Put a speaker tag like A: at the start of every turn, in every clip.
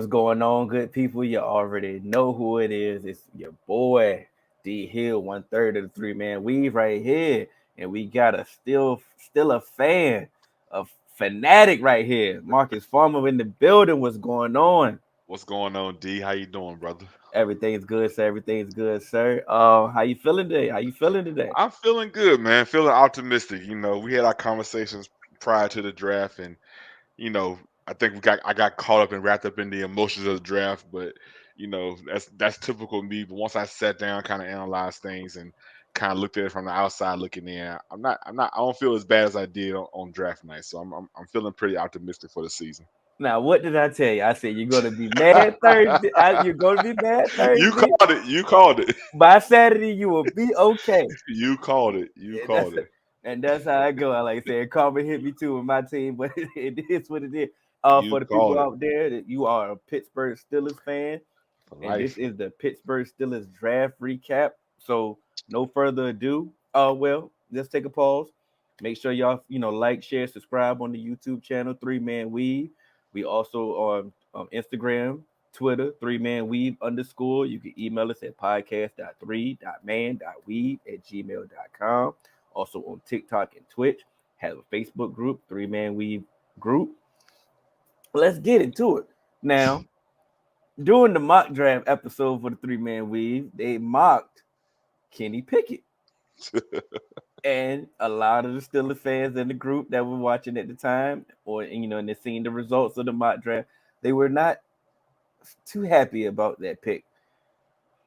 A: What's going on, good people? You already know who it is. It's your boy D Hill, 1/3 of the three man weave right here, and we got a still a fan, a fanatic right here. Marcus Farmer in the building. What's going on?
B: What's going on, D? How you doing, brother?
A: Everything's good, sir. Everything's good, sir. How you feeling today? How you feeling today?
B: I'm feeling good, man. Feeling optimistic. We had our conversations prior to the draft, and you know, I got caught up and wrapped up in the emotions of the draft, but that's typical me. But once I sat down, kind of analyzed things, and kind of looked at it from the outside looking in, I don't feel as bad as I did on draft night. So I'm feeling pretty optimistic for the season.
A: Now, what did I tell you? I said you're gonna be mad Thursday. You're gonna be mad
B: You
A: Thursday.
B: called it. You called it.
A: By Saturday, you will be okay.
B: You called it. You
A: Yeah,
B: called it.
A: that's how I go. I like I said, karma hit me too with my team, but it is what it is.
B: You
A: For the people
B: called it
A: out there that you are a Pittsburgh Steelers fan,
B: for
A: and this
B: life.
A: is the Pittsburgh Steelers draft recap. So no further ado. Well, let's take a pause. Make sure y'all like, share, subscribe on the YouTube channel Three Man Weave. We also on Instagram, Twitter, Three Man Weave underscore. You can email us at podcast.3.man.weave@gmail.com. Also on TikTok and Twitch. Have a Facebook group, Three Man Weave group. Let's get into it. Now, during the mock draft episode for the Three Man Weave, they mocked Kenny Pickett. And a lot of the Steelers fans in the group that were watching at the time, or and they seen the results of the mock draft, they were not too happy about that pick.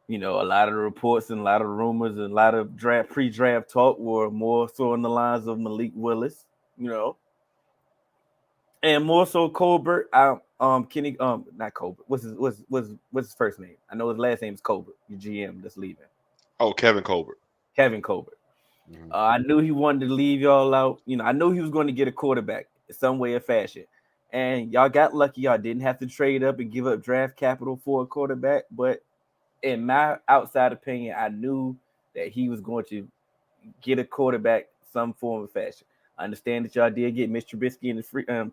A: A lot of the reports and a lot of rumors and a lot of pre-draft talk were more so on the lines of Malik Willis, you know, and more so Colbert. Kenny, not Colbert. What's his first name? I know his last name is Colbert. Your GM that's leaving.
B: Oh, Kevin Colbert.
A: Kevin Colbert.
B: Mhm.
A: I knew he wanted to leave y'all out. I knew he was going to get a quarterback in some way or fashion. And y'all got lucky. Y'all didn't have to trade up and give up draft capital for a quarterback. But in my outside opinion, I knew that he was going to get a quarterback some form of fashion. I understand that y'all did get Mr. Trubisky in the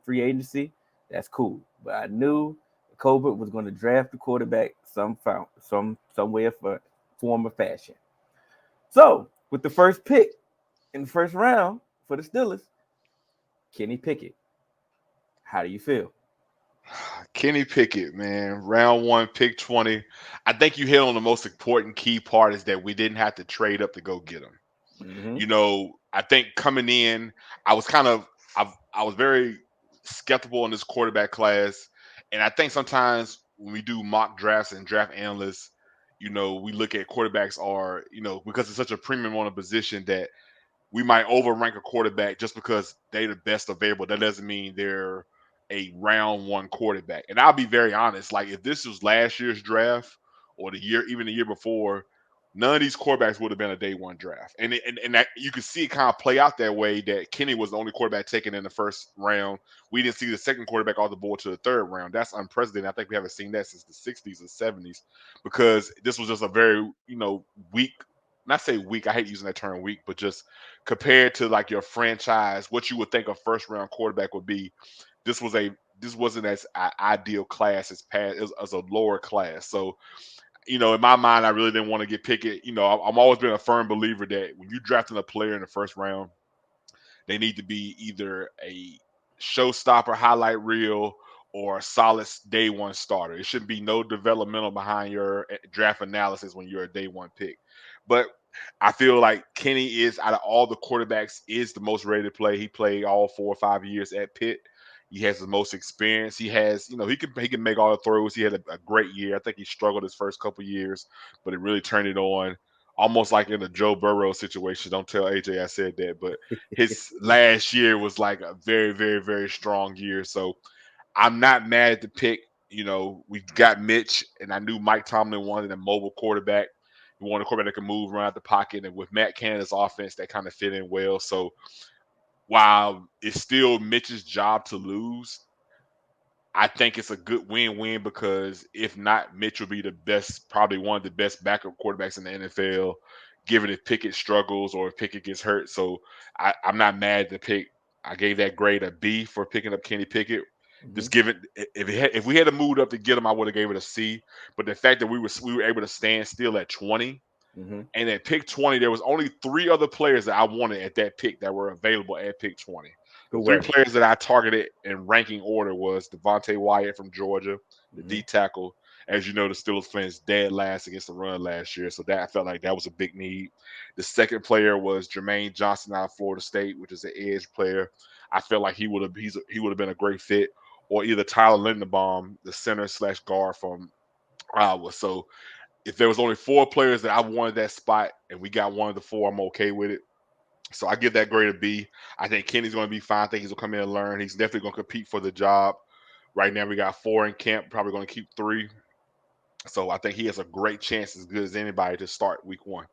A: free agency. That's cool. But I knew Colbert was going to draft the quarterback some way of form of fashion. So with the first pick in the first round for the Steelers, Kenny Pickett. How do you feel?
B: Kenny Pickett, man, round one, pick 20. I think you hit on the most important key part is that we didn't have to trade up to go get him.
A: Mm-hmm.
B: I think coming in, I was kind of, I was very skeptical in this quarterback class. And I think sometimes when we do mock drafts and draft analysts, we look at quarterbacks are, because it's such a premium on a position that we might overrank a quarterback just because they're the best available. That doesn't mean they're a round one quarterback. And I'll be very honest, like if this was last year's draft or even the year before, none of these quarterbacks would have been a day one draft. And that you could see it kind of play out that way that Kenny was the only quarterback taken in the first round. We didn't see the second quarterback off the board to the third round. That's unprecedented. I think we haven't seen that since the 60s and 70s because this was just a very, weak, not say weak, I hate using that term weak, but just compared to like your franchise, what you would think a first round quarterback would be. This was a this wasn't as ideal class as past as a lower class. So in my mind, I really didn't want to get Pickett. I'm always been a firm believer that when you drafting a player in the first round, they need to be either a showstopper highlight reel or a solid day one starter. It shouldn't be no developmental behind your draft analysis when you're a day one pick. But I feel like Kenny is out of all the quarterbacks is the most ready to play. He played all 4 or 5 years at Pitt. He has the most experience. He has, he can make all the throws. He had a great year. I think he struggled his first couple years, but it really turned it on. Almost like in a Joe Burrow situation. Don't tell AJ I said that, but his last year was like a very, very, very strong year. So I'm not mad at the pick. We got Mitch, and I knew Mike Tomlin wanted a mobile quarterback. He wanted a quarterback that could move around the pocket, and with Matt Canada's offense, that kind of fit in well. So while it's still Mitch's job to lose, I think it's a good win-win because if not, Mitch will be the best, probably one of the best backup quarterbacks in the NFL, given if Pickett struggles or if Pickett gets hurt. So I'm not mad at the pick. I gave that grade a B for picking up Kenny Pickett.
A: Mm-hmm.
B: Just give it if we had moved up to get him, I would have gave it a C. But the fact that we were able to stand still at 20,
A: Mm-hmm.
B: and at pick 20, there was only three other players that I wanted at that pick that were available at pick 20. The
A: Who
B: three
A: was it?
B: players that I targeted in ranking order was Devontae Wyatt from Georgia, the
A: Mm-hmm.
B: D tackle. As you know, the Steelers finished dead last against the run last year, so that I felt like that was a big need. The second player was Jermaine Johnson out of Florida State, which is an edge player. I felt like he would have been a great fit, or either Tyler Lindenbaum, the center slash guard from Iowa. So if there was only four players that I wanted that spot, and we got one of the four, I'm okay with it. So I give that grade a B. I think Kenny's going to be fine. I think he's going to come in and learn. He's definitely going to compete for the job. Right now, we got four in camp. Probably going to keep three. So I think he has a great chance, as good as anybody, to start week one.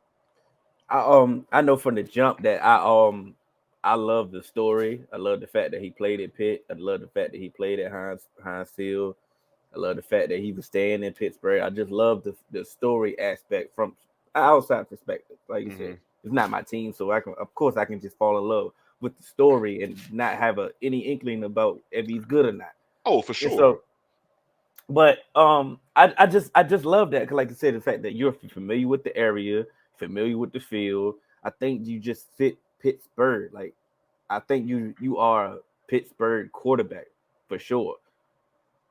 A: I know from the jump that I love the story. I love the fact that he played at Pitt. I love the fact that he played at Heinz Field. I love the fact that he was staying in Pittsburgh. I just love the story aspect from an outside perspective. Like you said,
B: Hmm.
A: it's not my team, so I can, of course, I can just fall in love with the story and not have any inkling about if he's good or not.
B: Oh, for
A: And
B: sure.
A: so, but I just love that, 'cause like I said, the fact that you're familiar with the area, familiar with the field. I think you just fit Pittsburgh. Like I think you are a Pittsburgh quarterback for sure.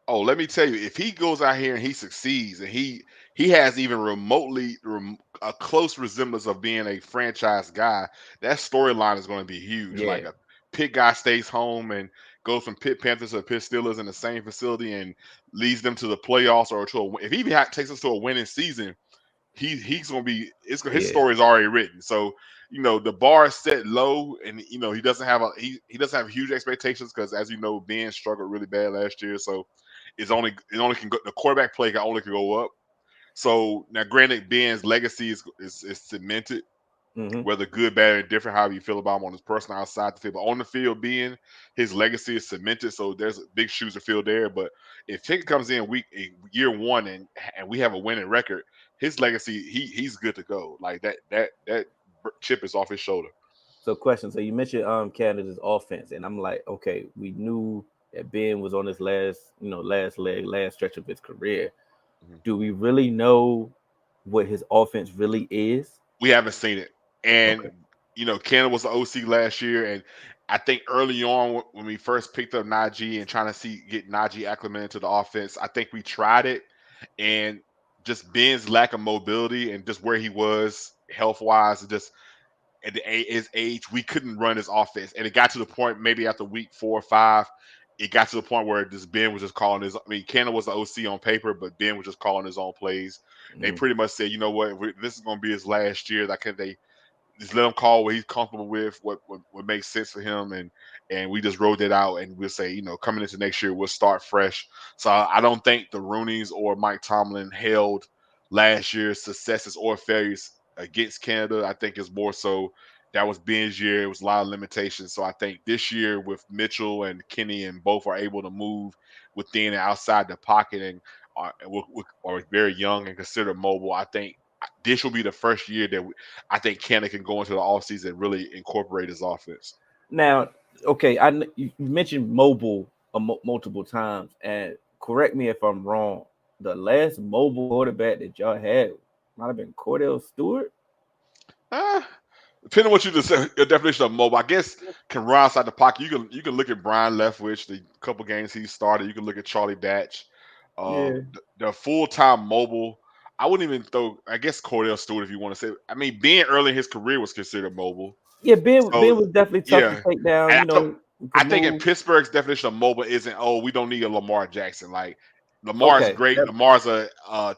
B: Oh, let me tell you, if he goes out here and he succeeds, and he has even remotely a close resemblance of being a franchise guy, that storyline is going to be huge. Like
A: Yeah,
B: a Pitt guy stays home and goes from Pitt Panthers to Pitt Steelers in the same facility and leads them to the playoffs, or to if he even takes us to a winning season, he's gonna be his
A: yeah.
B: story is already written. So the bar is set low, and he doesn't have huge expectations because, as you know, Ben struggled really bad last year. So it only can go, the quarterback play can only go up. So now, granted, Ben's legacy is cemented,
A: Hmm.
B: whether good, bad, or different, however you feel about him on his personal outside the field. But on the field, being his legacy is cemented, so there's big shoes to fill there. But if Pickett comes in year one, and we have a winning record, his legacy, he's good to go. Like that chip is off his shoulder.
A: So question. So you mentioned Canada's offense, and I'm like, okay, we knew that Ben was on his last leg, last stretch of his career.
B: Mhm.
A: Do we really know what his offense really is?
B: We haven't seen it,
A: Okay.
B: and Canada was the OC last year, and I think early on when we first picked up Najee and trying to get Najee acclimated to the offense, I think we tried it, and just Ben's lack of mobility and just where he was health wise, and just his age, we couldn't run his offense, and it got to the point maybe after week 4 or 5. It got to the point where just Ben was just calling his. I mean, Canada was the OC on paper, but Ben was just calling his own plays. They
A: Mm.
B: pretty much said, you know what, this is going to be his last year. Like, can they just let him call what he's comfortable with, what makes sense for him, and we just wrote that out, and we'll say, coming into next year, we'll start fresh. So I don't think the Rooneys or Mike Tomlin held last year's successes or failures against Canada. I think it's more so that was Ben's year. It was a lot of limitations. So I think this year with Mitchell and Kenny, and both are able to move within and outside the pocket, and are very young and considered mobile. I think this will be the first year that I think Canada can go into the offseason and really incorporate his offense.
A: Now, okay, you mentioned mobile multiple times, and correct me if I'm wrong. The last mobile quarterback that y'all had might have been Cordell Stewart.
B: Uh, Depending on what your definition of mobile, I guess can run outside the pocket. You can look at Brian Leftwich, the couple games he started. You can look at Charlie Batch.
A: Yeah,
B: The full time mobile. I wouldn't even throw. I guess Cordell Stewart, if you want to say. I mean, being early in his career was considered mobile.
A: yeah. Ben
B: So
A: was definitely tough to
B: yeah,
A: take down.
B: and
A: He could
B: I think in
A: move.
B: Pittsburgh's definition of mobile isn't, oh, we don't need a Lamar Jackson. Like, Lamar's
A: Okay,
B: great.
A: that,
B: Lamar's a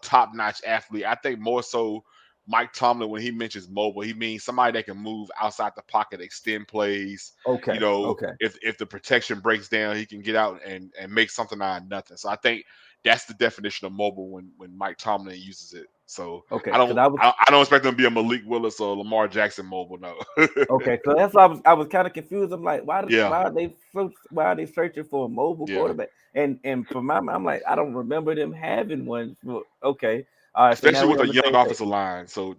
B: top notch athlete. I think more so Mike Tomlin, when he mentions mobile, he means somebody that can move outside the pocket, extend plays.
A: okay, okay.
B: If the protection breaks down, he can get out and make something out of nothing. So I think that's the definition of mobile when Mike Tomlin uses it. So
A: Okay,
B: I
A: because
B: don't I don't expect him to be a Malik Willis or Lamar Jackson mobile. No.
A: okay, so that's why I was kind of confused. I'm like,
B: Yeah.
A: why are they searching for a mobile
B: Yeah.
A: quarterback? And for my mind, I'm like, I don't remember them having one. Okay, all right, so now
B: Especially
A: we're
B: with
A: on
B: a
A: the
B: young
A: same page.
B: offensive line. So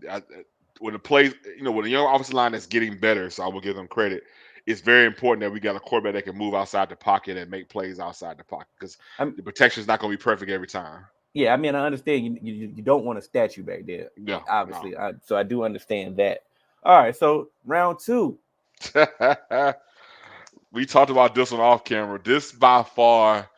B: with a young offensive line that's getting better, so I will give them credit. it's very important that we got a quarterback that can move outside the pocket and make plays outside the pocket because
A: I'm,
B: the protection is not going to be perfect every time.
A: yeah, I mean, I understand you don't want a statue back there,
B: No,
A: obviously. So I do understand that. All right, so round two.
B: no. We talked about this one off camera. This by far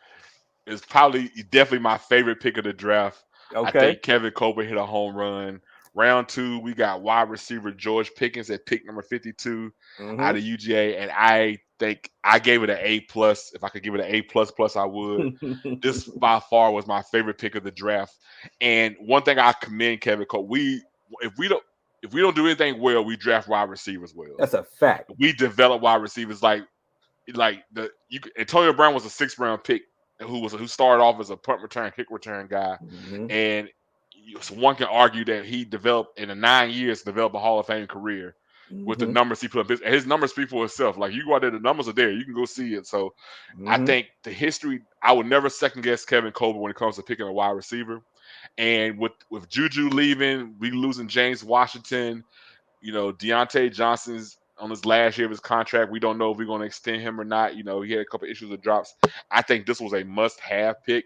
B: is probably definitely my favorite pick of the draft. I
A: Okay.
B: think Kevin Colbert hit a home run. Round two, we got wide receiver George Pickens at pick number 52 out
A: Mm-hmm.
B: of UGA, and I think I gave it an A plus. If I could give it an A plus plus, I would. This by far was my favorite pick of the draft. And one thing I commend Kevin Colbert, if we don't if we don't do anything well, we draft wide receivers well.
A: That's a fact.
B: We develop wide receivers Antonio Brown was a 6th round pick who started off as a punt return, kick return guy,
A: Mm-hmm.
B: and so one can argue that he developed in the 9 years developed a Hall of Fame career with the
A: Mm-hmm.
B: numbers he put up. His numbers speak for itself. Like you go out there, the numbers are there. You can go see it. So I
A: Mm-hmm.
B: think the history. I would never second guess Kevin Colbert when it comes to picking a wide receiver. And with Juju leaving, we losing James Washington. Deontay Johnson's on his last year of his contract. We don't know if we're going to extend him or not. He had a couple issues with drops. I think this was a must-have pick.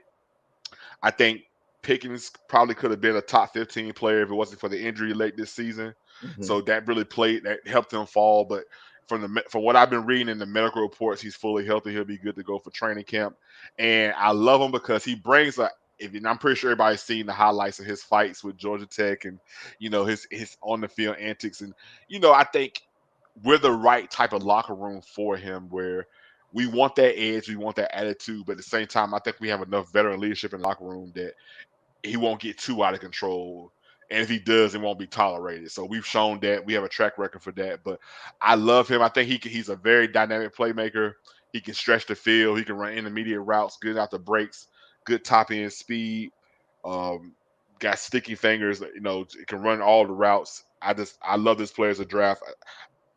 B: I think Pickens probably could have been a top 15 player if it wasn't for the injury late this season.
A: Mm-hmm.
B: So that helped him fall. But from what I've been reading in the medical reports, he's fully healthy. He'll be good to go for training camp. And I love him because he brings and I'm pretty sure everybody's seen the highlights of his fights with Georgia Tech and his on the field antics. And I think we're the right type of locker room for him where we want that edge, we want that attitude, but at the same time, I think we have enough veteran leadership in the locker room that he won't get too out of control. And if he does, it won't be tolerated. So we've shown that we have a track record for that. But I love him. I think he's a very dynamic playmaker. He can stretch the field. He can run intermediate routes, good out the breaks, good top end speed. Um, got sticky fingers. It can run all the routes. I love this player as a draft.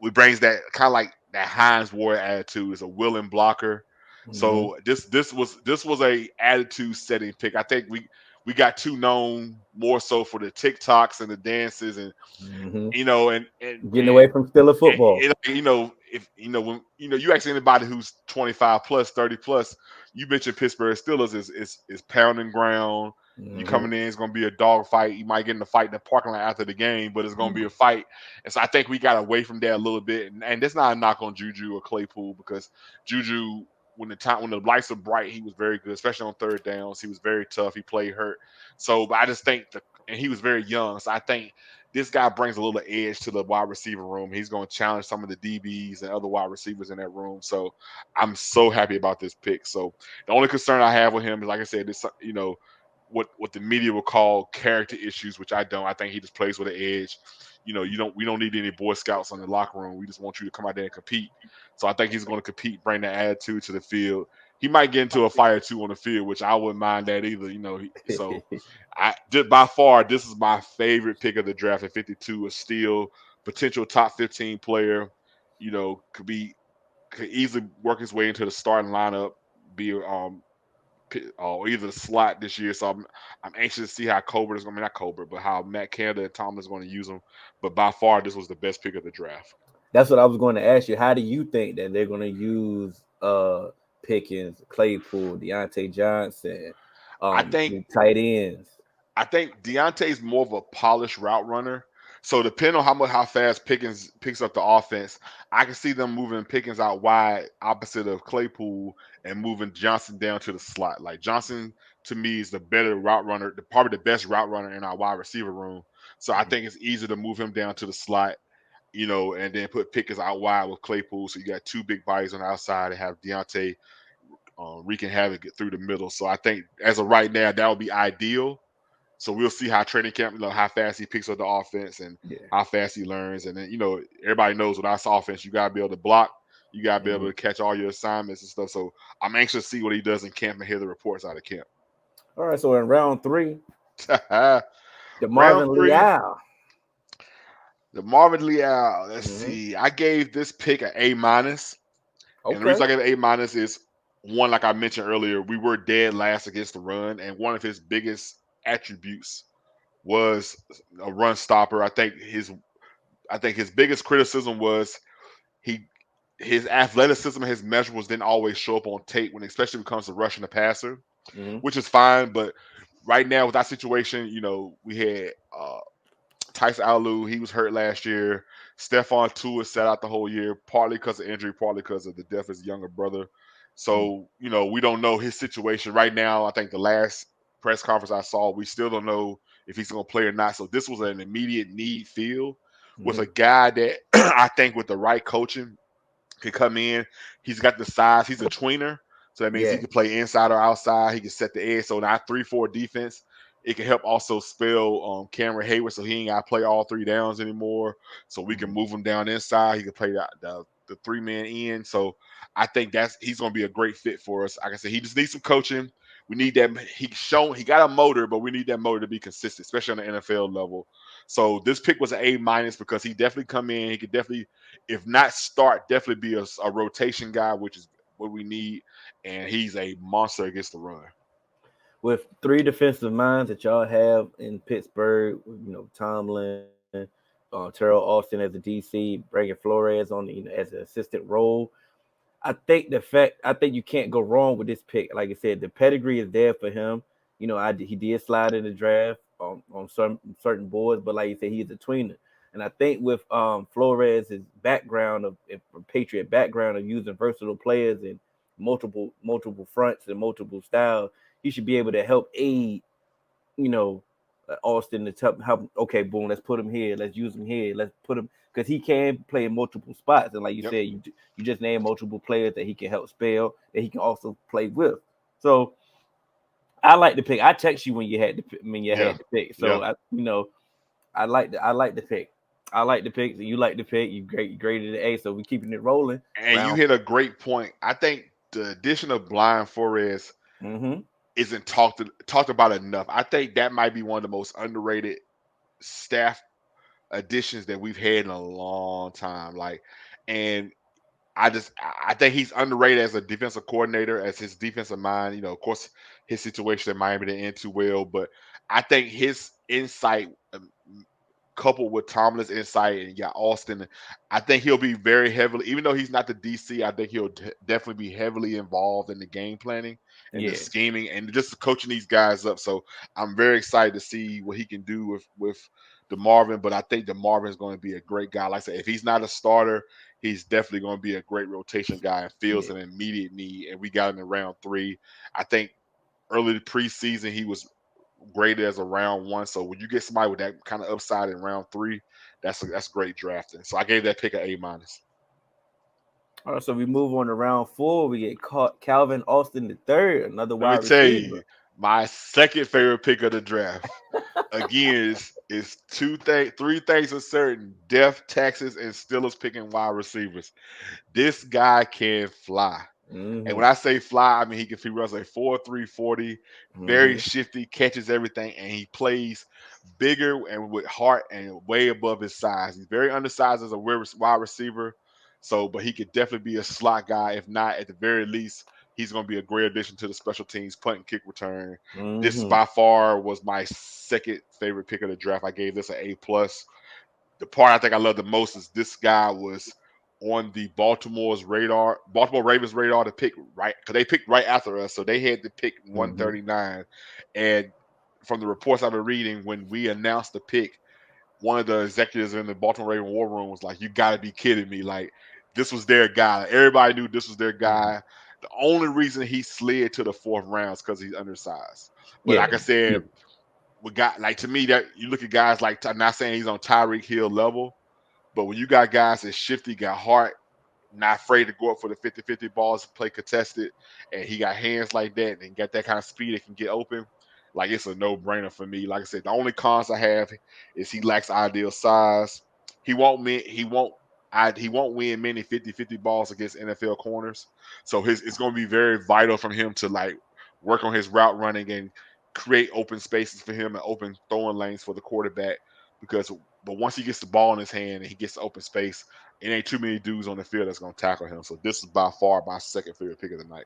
B: We brings that kind of like that Hines Ward attitude. Is a willing blocker.
A: Mm-hmm.
B: So this was a attitude setting pick. I think we got too known more so for the TikToks and the dances and
A: Mm-hmm.
B: you know and and
A: Getting away
B: and
A: from Steeler football.
B: if when you ask anybody who's 25 plus 30 plus, you mentioned Pittsburgh Steelers is pounding ground. You
A: Mm-hmm.
B: coming in, it's gonna be a dog fight. You might get in a fight in the parking lot after the game, but it's gonna be
A: Mm-hmm.
B: a fight. And so I think we got away from that a little bit. And that's not a knock on Juju or Claypool because Juju, when the lights are bright, he was very good, especially on third downs. He was very tough. He played hurt. But I just think and he was very young. So I think this guy brings a little edge to the wide receiver room. He's going to challenge some of the DBs and other wide receivers in that room. So I'm so happy about this pick. So the only concern I have with him is, like I said, this what the media will call character issues, which I don't. I think he just plays with an edge. We don't need any Boy Scouts in the locker room. We just want you to come out there and compete. So I think he's going to compete, bring that attitude to the field. He might get into a fight or two on the field, which I wouldn't mind that either. So I just by far this is my favorite pick of the draft at 52. A steal, potential top 15 player. Could easily work his way into the starting lineup. Be or either the slot this year. So I'm anxious to see how Colbert is going to be not Colbert, but how Matt Canada and Tomlin is going to use him. But by far, this was the best pick of the draft.
A: That's what I was going to ask you. How do you think that they're going to use Pickens, Claypool, Deontay Johnson,
B: I think
A: the tight ends?
B: I think Deontay's more of a polished route runner. So depending on how fast Pickens picks up the offense, I can see them moving Pickens out wide opposite of Claypool and moving Johnson down to the slot. Like Johnson to me is the better route runner, probably the best route runner in our wide receiver room. So I think it's easier to move him down to the slot, and then put Pickens out wide with Claypool. So you got two big bodies on the outside and have Deontay wreaking havoc through the middle. So I think as of right now, that would be ideal. So we'll see how training camp, how fast he picks up the offense and
A: Yeah.
B: how fast he learns. And then, everybody knows with our offense, you gotta be able to block, you gotta be able
A: Mhm.
B: to catch all your assignments and stuff. So I'm anxious to see what he does in camp and hear the reports out of camp.
A: All right. So in round three, the
B: Round
A: Marvin
B: three,
A: Leal.
B: the Marvin Leal. Let's
A: Hmm.
B: see. I gave this pick an A minus. And the reason
A: Okay.
B: I gave it A minus is one, like I mentioned earlier, we were dead last against the run, and one of his biggest attributes was a run stopper. I think his biggest criticism was he his athleticism, his measurables didn't always show up on tape when, especially when it comes to rushing the passer,
A: Mm-hmm.
B: which is fine. But right now with that situation, we had Tyson Alou, he was hurt last year. Stephon Tuitt sat out the whole year, partly because of injury, partly because of the death of his younger brother. So, we don't know his situation right now. I think the last press conference I saw, we still don't know if he's going to play or not. So this was an immediate need field with
A: Mm-hmm.
B: a guy that I think with the right coaching could come in. He's got the size. He's a tweener. So that means he
A: Yeah.
B: can play inside or outside. He can set the edge. So now 3-4 defense. It can help also spell Cameron Haywood, so he ain't got to play all three downs anymore. So we can
A: Mm-hmm.
B: move him down inside. He can play the 3-man in. So I think he's going to be a great fit for us. Like I said, he just needs some coaching. We need that. He got a motor, but we need that motor to be consistent, especially on the NFL level. So this pick was an A- because he definitely come in. He could definitely, if not start, definitely be a rotation guy, which is what we need. And he's a monster against the run.
A: With three defensive minds that y'all have in Pittsburgh, Tomlin, Terrell Austin as a DC, bringing Flores on as an assistant role. I think you can't go wrong with this pick. Like I said, the pedigree is there for him. He did slide in the draft on certain boards, but like you said, he's a tweener. And I think with Flores' background Patriot background of using versatile players in multiple fronts and multiple styles, he should be able to help aid, you know, Austin to help. Okay, boom, let's put him here. Let's use him here. Let's put him because he can play in multiple spots. And like you
B: Yep.
A: said, you just named multiple players that he can help spell that he can also play with. So I like the pick. I text you when you had
B: Yeah.
A: the pick.
B: Yeah.
A: So I like the pick. I like the pick. You like the pick. You graded the A. So we keeping it rolling.
B: And you
A: Round.
B: hit a great point. I think the addition of Blind Flores
A: Mm-hmm.
B: isn't talked about enough. I think that might be one of the most underrated staff additions that we've had in a long time. And I think he's underrated as a defensive coordinator, as his defensive mind. Of course, his situation in Miami didn't end too well, but I think his insight, coupled with Tomlin's insight, and you got Austin, I think he'll be very heavily, even though he's not the DC, I think he'll definitely be heavily involved in the game planning and the
A: Yeah.
B: scheming and just coaching these guys up. So I'm very excited to see what he can do with DeMarvin. But I think DeMarvin is going to be a great guy. Like I said, if he's not a starter, he's definitely going to be a great rotation guy and feels
A: Yeah.
B: an immediate need. And we got him in round 3. I think early preseason he was graded as a round 1. So when you get somebody with that kind of upside in round 3, that's great drafting. So I gave that pick an A-.
A: All right, so we move on to round 4. We get caught Calvin Austin the third, another
B: Let me
A: wide
B: tell you,
A: receiver.
B: my second favorite pick of the draft. Again, is three things are certain: death, taxes, and Steelers picking wide receivers. This guy can fly. And
A: Mm-hmm.
B: when I say fly, I mean he runs a 4.3 40, very
A: Mm-hmm.
B: shifty, catches everything, and he plays bigger and with heart and way above his size. He's very undersized as a wide receiver, but he could definitely be a slot guy. If not, at the very least, he's going to be a great addition to the special teams punt and kick return. This
A: Mm-hmm.
B: by far was my second favorite pick of the draft. I gave this an A+. The part I think I love the most is this guy was on the Baltimore Ravens radar to pick right because they picked right after us, so they had to pick
A: Mm-hmm.
B: 139. And from the reports I've been reading, when we announced the pick, one of the executives in the Baltimore Raven war room was like, "You got to be kidding me! Like this was their guy. Like, everybody knew this was their
A: Mm-hmm.
B: guy. The only reason he slid to the 4th round is because he's undersized. But
A: Yeah.
B: like I said, we got like to me that you look at guys like I'm not saying he's on Tyreek Hill level, but when you got guys that shifty, got heart, not afraid to go up for the 50-50 balls, play contested, and he got hands like that and got that kind of speed that can get open, like it's a no-brainer for me. Like I said, the only cons I have is he lacks ideal size. He won't win, he won't win many 50-50 balls against NFL corners. So it's gonna be very vital from him to like work on his route running and create open spaces for him and open throwing lanes for the quarterback because but once he gets the ball in his hand and he gets open space, it ain't too many dudes on the field that's gonna tackle him. So this is by far my second favorite pick of the night.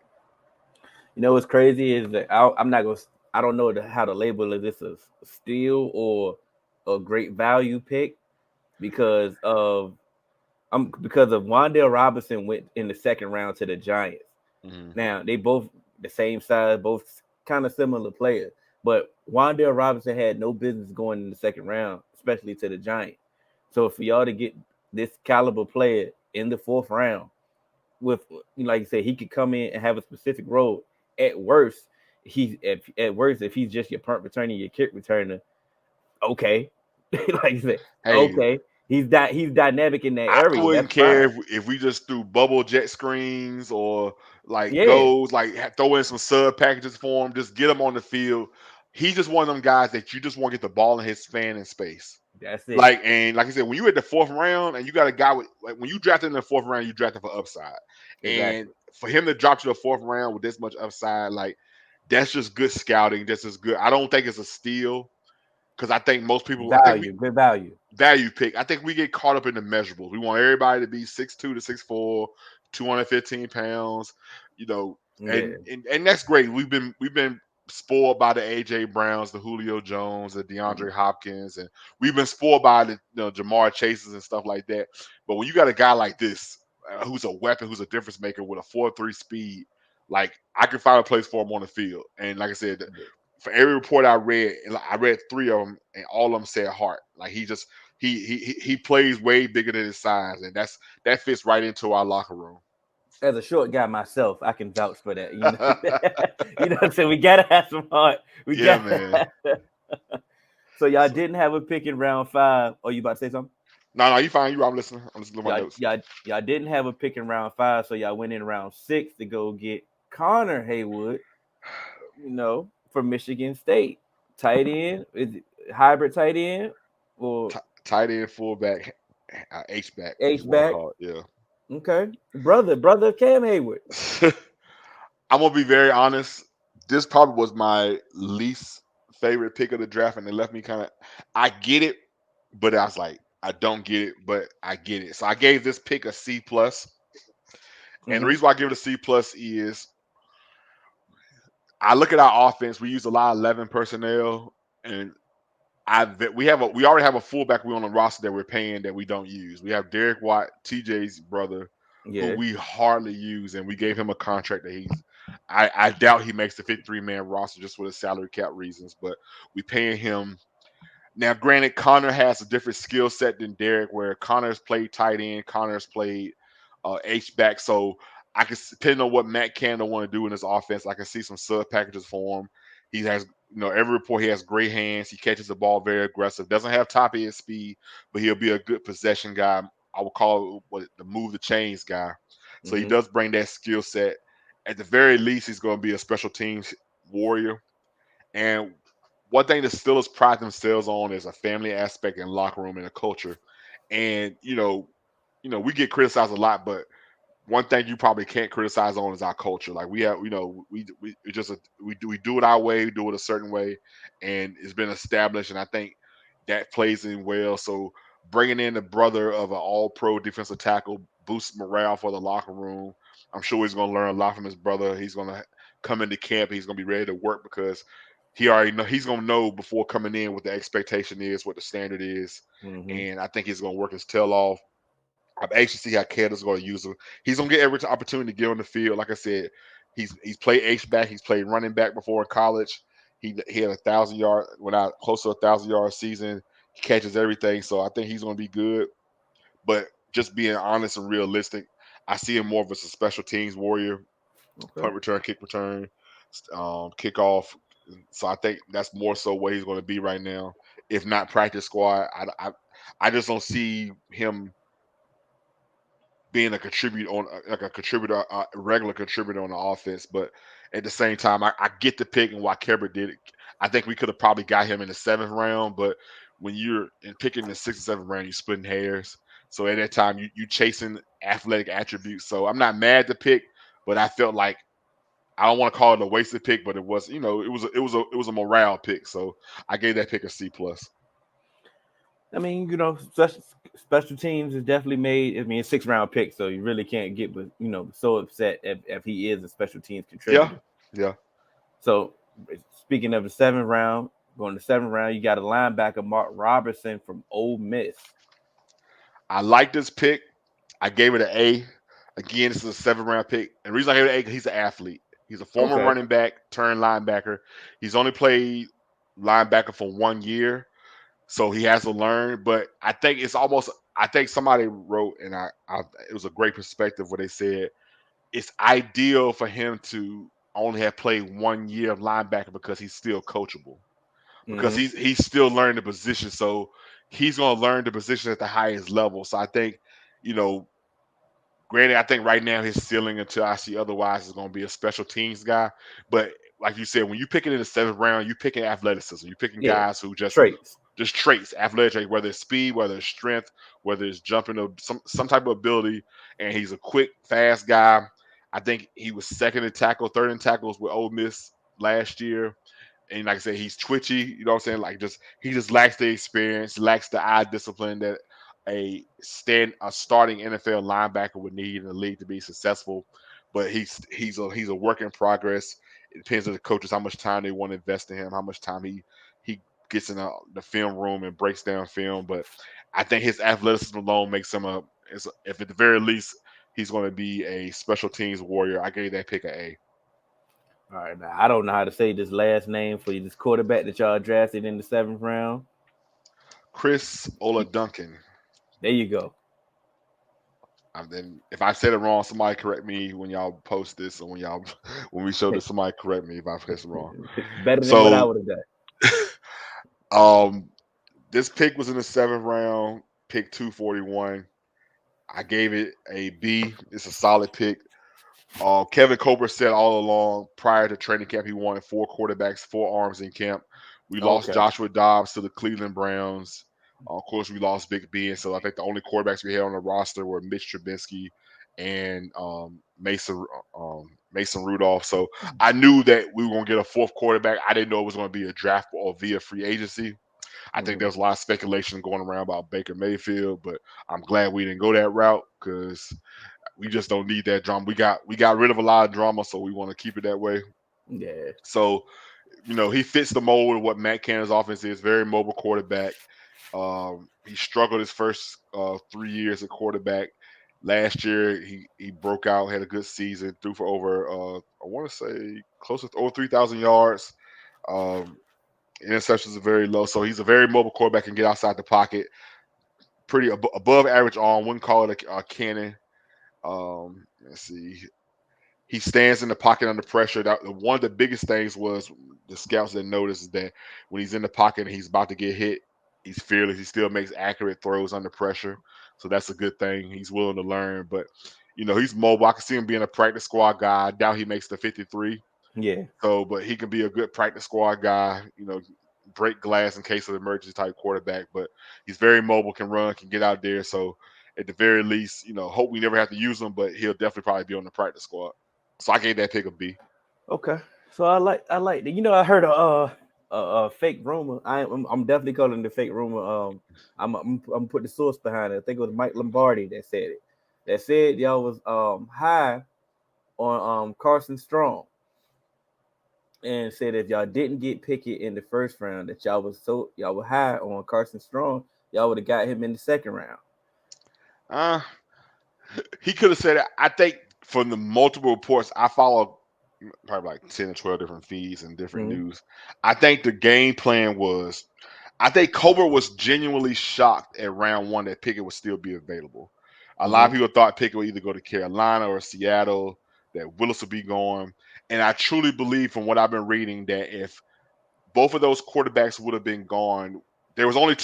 A: What's crazy is that I'm not gonna. I don't know how to label it. This a steal or a great value pick because of Because of Wan'Dale Robinson went in the second round to the Giants.
B: Mm-hmm.
A: Now they both the same size, both kind of similar players. But Wan'Dale Robinson had no business going in the second round, especially to the Giants. So for y'all to get this caliber player in the fourth round, with like you said, he could come in and have a specific role. At worst, if he's just your punt returner, your kick returner, okay. Like you said,
B: Hey,
A: okay. He's dynamic in that
B: I
A: area.
B: wouldn't
A: That's
B: care
A: fine.
B: if we just threw bubble jet screens or like
A: Yeah,
B: goes, like throw in some sub packages for him, just get him on the field. He's just one of them guys that you just want to get the ball in his span and space.
A: that's it.
B: Like I said, when you at the fourth round and you got a guy with like when you drafted in the fourth round, you drafted for upside. And
A: Exactly.
B: for him to drop to the fourth round with this much upside, like that's just good scouting. That's just good. I don't think it's a steal because I think most people, I think we
A: Good value.
B: value pick. I think we get caught up in the measurables. We want everybody to be 6'2" to 6'4", 215 pounds, you know,
A: Yeah.
B: and that's great. We've been spoiled by the AJ Browns, the Julio Jones, the DeAndre Hopkins, and we've been spoiled by the Jamar Chases and stuff like that. But when you got a guy like this, who's a weapon, who's a difference maker with a 4.3 speed, like I can find a place for him on the field. And like I said,
A: Yeah.
B: for every report I read, and I read 3 of them, and all of them said heart. Like he plays way bigger than his size, and that fits right into our locker room.
A: As a short guy myself, I can vouch for that. You know, you know what I'm saying? We gotta have some heart. We
B: Yeah,
A: got.
B: man.
A: So y'all
B: So,
A: didn't have a pick in round 5. Oh, you about to say something?
B: no, you fine. I'm listening. I'm listening to my
A: Y'all,
B: notes.
A: y'all, y'all didn't have a pick in round 5, so y'all went in round 6 to go get Connor Haywood. You know, from Michigan State, tight end. Is it hybrid tight end or
B: Tight end, fullback, H back, if
A: H
B: you want to
A: back?
B: call it.
A: Okay, brother of Cam Haywood.
B: Yeah. I'm gonna be very honest. This probably was my least favorite pick of the draft, and it left me kind of. I get it, but I was like, I don't get it, but I get it. So I gave this pick a C plus, and the
A: Mm-hmm.
B: reason why I give it a C plus is I look at our offense. We use a lot of 11 personnel, and we already have a fullback we on the roster that we're paying that we don't use. We have Derek Watt, TJ's brother, who
A: Yeah.
B: we hardly use, and we gave him a contract that I doubt he makes the 53-man roster just for the salary cap reasons, but we paying him. Now, granted, Connor has a different skill set than Derek, where Connor's played tight end, Connor's played H back. So I can, depending on what Matt Canada want to do in his offense, I can see some sub packages for him. He has, every report he has great hands. He catches the ball very aggressive. Doesn't have top end speed, but he'll be a good possession guy. I would call it the move the chains guy. So he
A: Mm-hmm.
B: does bring that skill set. At the very least, he's going to be a special teams warrior. And one thing the Steelers pride themselves on is a family aspect and locker room and a culture. And we get criticized a lot, but one thing you probably can't criticize on is our culture. Like we have, we just we do it our way, we do it a certain way, and it's been established. And I think that plays in well. So bringing in the brother of an All-Pro defensive tackle boosts morale for the locker room. I'm sure he's going to learn a lot from his brother. He's going to come into camp. He's going to be ready to work because he already know he's going to know before coming in what the expectation is, what the standard is,
A: Mm-hmm.
B: and I think he's going to work his tail off. I'm anxious to see how Canada's going to use him. He's going to get every opportunity to get on the field. Like I said, he's played H back. He's played running back before in college. He had 1,000 yard, went out close to 1,000 yard season. He catches everything, so I think he's going to be good. But just being honest and realistic, I see him more of as a special teams warrior,
A: Okay.
B: punt return, kick return, kickoff. So I think that's more so what he's going to be right now. If not practice squad, I just don't see him being a contributor on like a contributor, a regular contributor on the offense. But at the same time, I get the pick and why Kerber did it. I think we could have probably got him in the 7th round, but when you're in picking the 6th or 7th round, you're splitting hairs. So at that time, you chasing athletic attributes. So I'm not mad at the pick, but I felt like I don't want to call it a wasted pick, but it was it was a morale pick. So I gave that pick a C plus.
A: I mean, special teams is definitely made. I mean, it's 6 round pick, so you really can't get, but so upset if he is a special teams
B: Yeah,
A: contributor.
B: yeah.
A: So speaking of the 7th round, going to 7th round, you got a linebacker Mark Robertson from Ole Miss.
B: I like this pick. I gave it an A. Again, this is a 7th round pick. And the reason I gave it an A, because he's an athlete. He's a former
A: Okay.
B: running back turned linebacker. He's only played linebacker for 1 year, so he has to learn. But I think it's almost. I think somebody wrote, and it was a great perspective where they said it's ideal for him to only have played 1 year of linebacker because he's still coachable, because
A: Mm-hmm.
B: he's still learning the position. So he's going to learn the position at the highest level. So I think, you know, granted, I think right now his ceiling, until I see otherwise, is going to be a special teams guy. But like you said, when you pick it in the 7th round, you picking athleticism. You're picking
A: Yeah.
B: guys who
A: Traits.
B: just traits, athletic, whether it's speed, whether it's strength, whether it's jumping, or some type of ability. And he's a quick, fast guy. I think he was second in tackle, third in tackles with Ole Miss last year. And like I said, he's twitchy. You know what I'm saying? Like, just he just lacks the experience, lacks the eye discipline that a starting NFL linebacker would need in the league to be successful. But he's a work in progress. It depends on the coaches how much time they want to invest in him, how much time he gets in the film room and breaks down film. But I think his athleticism alone makes him if at the very least he's going to be a special teams warrior. I gave that pick an A.
A: All right. Now I don't know how to say this last name for you. This quarterback that y'all drafted in the 7th round.
B: Chris Ola Duncan.
A: There you go.
B: And then if I said it wrong, somebody correct me when y'all post this, or when we show this, somebody correct me if I said it wrong.
A: Better than what I
B: So
A: would have done.
B: um this pick was in the 7th round, pick 241. I gave it a B. It's a solid pick. Kevin Colbert said all along prior to training camp he wanted 4 quarterbacks, 4 arms in camp. We lost
A: Okay.
B: Joshua Dobbs to the Cleveland Browns. Of course, we lost Big Ben. So I think the only quarterbacks we had on the roster were Mitch Trubisky and Mason Rudolph. So I knew that we were going to get a 4th quarterback. I didn't know it was going to be a draft or via free agency. I think
A: Mhm.
B: there's a lot of speculation going around about Baker Mayfield, but I'm glad we didn't go that route, because we just don't need that drama. We got rid of a lot of drama, so we want to keep it that way.
A: Yeah.
B: So, he fits the mold of what Matt Canada's offense is. Very mobile quarterback. He struggled his first 3 years at quarterback. Last year, he broke out, had a good season, threw for over I want to say close to over 3,000 yards. Um, Interceptions are very low, so he's a very mobile quarterback, can get outside the pocket. Pretty above average arm. Wouldn't call it a cannon. Let's see. He stands in the pocket under pressure. One of the biggest things was the scouts that noticed that when he's in the pocket and he's about to get hit, he's fearless. He still makes accurate throws under pressure. So that's a good thing. He's willing to learn, but he's mobile. I can see him being a practice squad guy. I doubt he makes the 53.
A: Yeah.
B: So, but he can be a good practice squad guy. Break glass in case of emergency type quarterback. But he's very mobile, can run, can get out there. So at the very least, hope we never have to use him, but he'll definitely probably be on the practice squad. So I gave that pick a B.
A: Okay. So I like that. I heard a fake rumor. I'm definitely calling the fake rumor. I'm put the source behind it. I think it was Mike Lombardi that said it. That said y'all was high on Carson Strong, and said if y'all didn't get Pickett in the 1st round, that y'all were high on Carson Strong, y'all would have got him in the 2nd round.
B: Uh, he could have said it. I think from the multiple reports, I follow probably like 10 or 12 different feeds and different
A: Mm-hmm.
B: news. I think the game plan was, I think Cobra was genuinely shocked at round 1 that Pickett would still be available. A lot of
A: Mm-hmm.
B: people thought Pickett would either go to Carolina or Seattle, that Willis would be going. And I truly believe, from what I've been reading, that if both of those quarterbacks would have been gone, there was only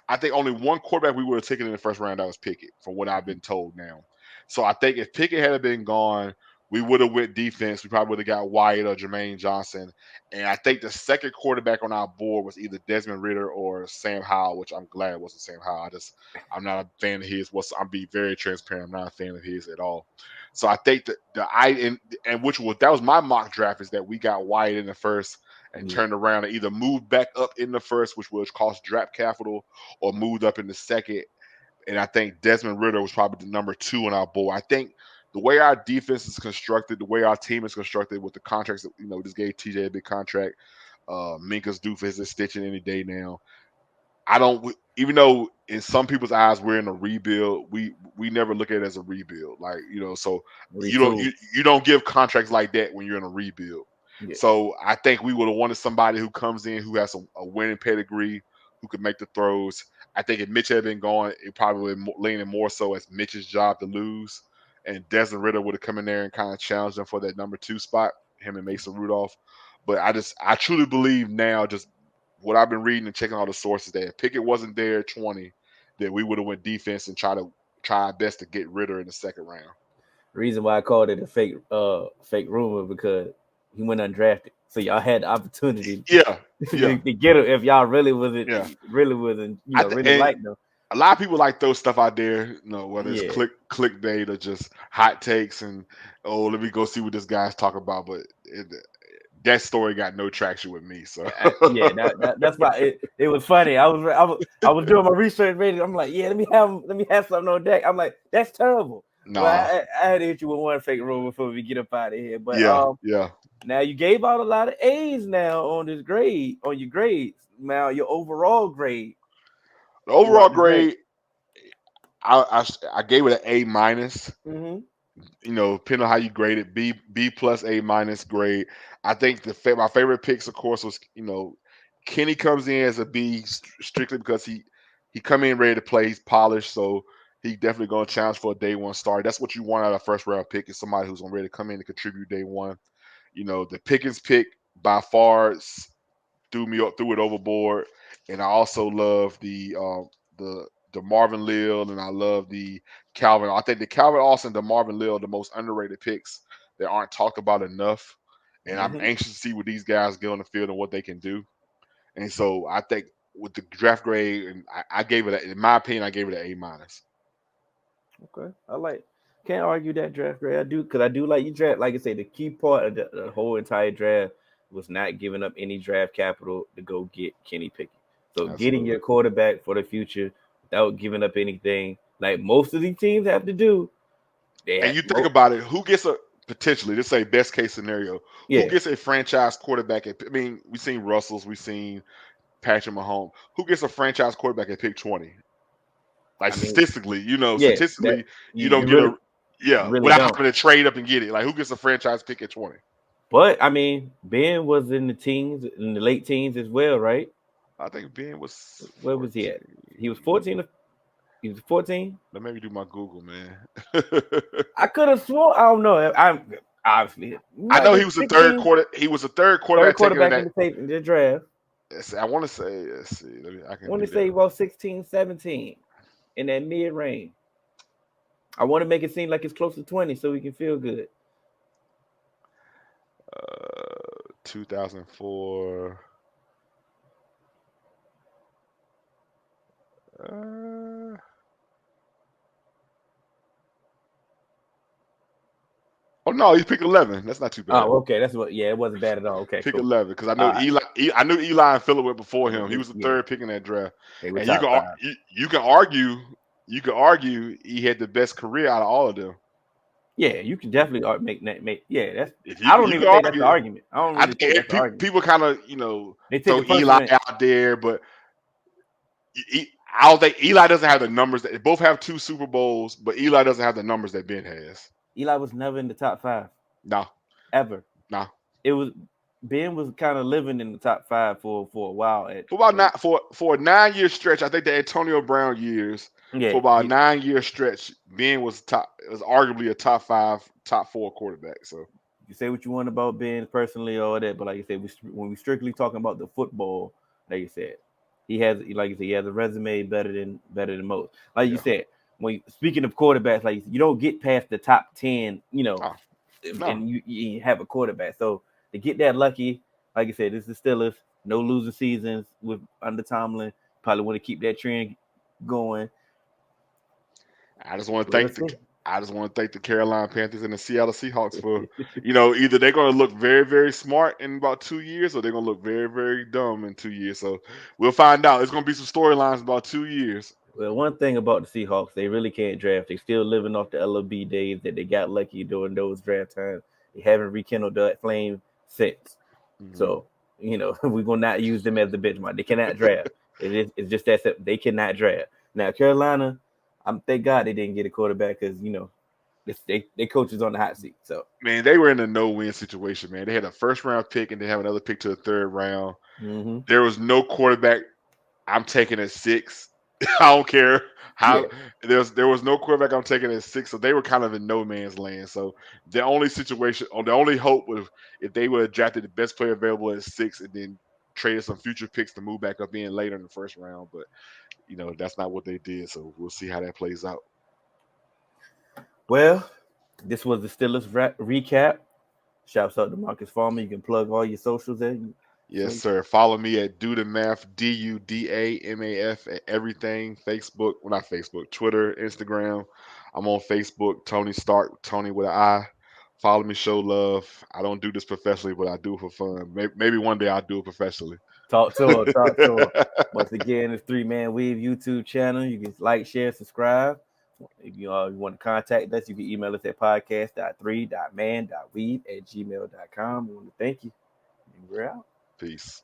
B: I think only one quarterback we would have taken in the 1st round. That was Pickett, from what I've been told now. So I think if Pickett had been gone, we would have went defense. We probably would have got Wyatt or Jermaine Johnson. And I think the second quarterback on our board was either Desmond Ritter or Sam Howell, which I'm glad it wasn't Sam Howell. I'm not a fan of his. I'm being very transparent. I'm not a fan of his at all. So I think that that was my mock draft, is that we got Wyatt in the first and
A: Yeah.
B: turned around and either moved back up in the first, which would cost draft capital, or moved up in the second. And I think Desmond Ritter was probably the number 2 on our board. I think the way our defense is constructed, the way our team is constructed with the contracts that, we just gave TJ a big contract. Minka's due for his extension any day now. I don't. Even though in some people's eyes we're in a rebuild, we never look at it as a rebuild. Like so
A: Retool.
B: you don't give contracts like that when you're in a rebuild.
A: Yeah.
B: So I think we would have wanted somebody who comes in who has a winning pedigree, who could make the throws. I think if Mitch had been gone, it probably leaning more so as Mitch's job to lose, and Desmond Ritter would have come in there and kind of challenged him for that number 2 spot, him and Mason Rudolph. But I truly believe now, just what I've been reading and checking all the sources, that if Pickett wasn't there at 20, that we would have went defense and try our best to get Ritter in the second round.
A: The reason why I called it a fake rumor because he went undrafted. So y'all had the opportunity
B: Yeah,
A: to get him if y'all really wasn't
B: yeah.
A: really liked them.
B: A lot of people like throw stuff out there, whether it's
A: Yeah.
B: clickbait or just hot takes, and let me go see what this guy's talking about. But that story got no traction with me. So
A: Yeah, that's why it was funny. I was doing my research ready. I'm like, yeah, let me have something on deck. I'm like, that's terrible.
B: Nah.
A: Well, I had to hit you with one fake rumor before we get up out of here. But
B: yeah.
A: Now you gave out a lot of A's now on your grades. Now your overall grade.
B: The overall grade, I gave it an A minus.
A: Mm-hmm.
B: Depending on how you grade it, B plus A minus grade. I think my favorite picks, of course, was Kenny comes in as a B strictly because he come in ready to play. He's polished, so he definitely going to challenge for a day one start. That's what you want out of a first round pick, is somebody who's ready to come in and contribute day one. The Pickens pick by far threw it overboard, and I also love the Marvin Lill, and I love the Calvin. I think the Calvin Austin, the Marvin Lill, the most underrated picks that aren't talked about enough. And I'm anxious to see what these guys get on the field and what they can do. And so I think with the draft grade, and I gave it, in my opinion, I gave it an A minus.
A: Okay, can't argue that draft grade. I do, because I do like you draft. Like I say, the key part of the whole entire draft was not giving up any draft capital to go get Kenny Pickett. So
B: Absolutely.
A: Getting your quarterback for the future without giving up anything, like most of these teams have to do.
B: And you think about it, who gets potentially, let's say best case scenario, who gets a franchise quarterback we've seen Russells, we've seen Patrick Mahomes. Who gets a franchise quarterback at pick 20? Statistically, you don't get without having to trade up and get it. Like, who gets a franchise pick at 20?
A: But Ben was in the late teens as well, right?
B: I think Ben was.
A: Where was he at? He was 14. He was 14.
B: Let me do my Google, man.
A: I could have sworn. I don't know. I'm obviously.
B: I know he was a third quarter. He was a third quarterback
A: in the draft.
B: I want to say. Let's see.
A: I want to say about 16, 17 in that mid range. I want to make it seem like it's close to 20 so we can feel good.
B: 2004. Oh no, he picked 11. That's not too bad.
A: Oh, okay. That's what. Yeah, it wasn't bad at all. Okay,
B: pick 11 because I know Eli. I knew Eli and Phillip went before him. He was the third pick in that draft. And you can argue he had the best career out of all of them.
A: Yeah, you can definitely make. Yeah, that's. I don't even think that's the argument. I don't really think that's the argument.
B: People kind of they throw Eli out there, but I don't think Eli doesn't have the numbers. They both have 2 Super Bowls, but Eli doesn't have the numbers that Ben has.
A: Eli was never in the top 5.
B: No.
A: Ever.
B: No.
A: It was Ben was kind of living in the top 5 for a while.
B: For a 9-year stretch, I think the Antonio Brown years. Yeah, for about a 9-year stretch, Ben was arguably a top 5, top 4 quarterback. So
A: you say what you want about Ben personally or that, but like you said, when we strictly talking about the football, like you said, he has a resume better than most. Like you said, speaking of quarterbacks, like you don't get past the top 10, and you have a quarterback. So to get that lucky, like I said, this is Steelers, no losing seasons under Tomlin. Probably want to keep that trend going.
B: I just want to thank the Carolina Panthers and the Seattle Seahawks for, either they're going to look very, very smart in about 2 years, or they're going to look very, very dumb in 2 years. So we'll find out. It's going to be some storylines about 2 years.
A: Well, one thing about the Seahawks, they really can't draft. They're still living off the LOB days that they got lucky during those draft times. They haven't rekindled that flame since. Mm-hmm. So, we're going to not use them as the benchmark. They cannot draft. It's just that simple. They cannot draft. Now Carolina, thank God they didn't get a quarterback because they coaches on the hot seat. So
B: Man, they were in a no-win situation, man. They had a first-round pick and they have another pick to the third round.
A: mm-hmm.
B: There was no quarterback I'm taking at 6. I don't care
A: Yeah.
B: how there was no quarterback I'm taking at 6, so they were kind of in no man's land. So the only situation, or the only hope was if they would have drafted the best player available at 6 and then traded some future picks to move back up in later in the first round. But that's not what they did. So we'll see how that plays out.
A: Well, this was the Steelers recap. Shouts out to Marcus Farmer. You can plug all your socials there.
B: Yes, sir. Follow me at Do the Math, DUDAMAF at everything. Facebook, well, not Facebook, Twitter, Instagram. I'm on Facebook, Tony Stark, Tony with an I. Follow me, show love. I don't do this professionally, but I do it for fun. Maybe one day I'll do it professionally.
A: Talk to her. Talk to her. Once again, it's 3-Man Weave YouTube channel. You can like, share, subscribe. If you want to contact us, you can email us at podcast.3.man.weave@gmail.com. We want to thank you. And we're out.
B: Peace.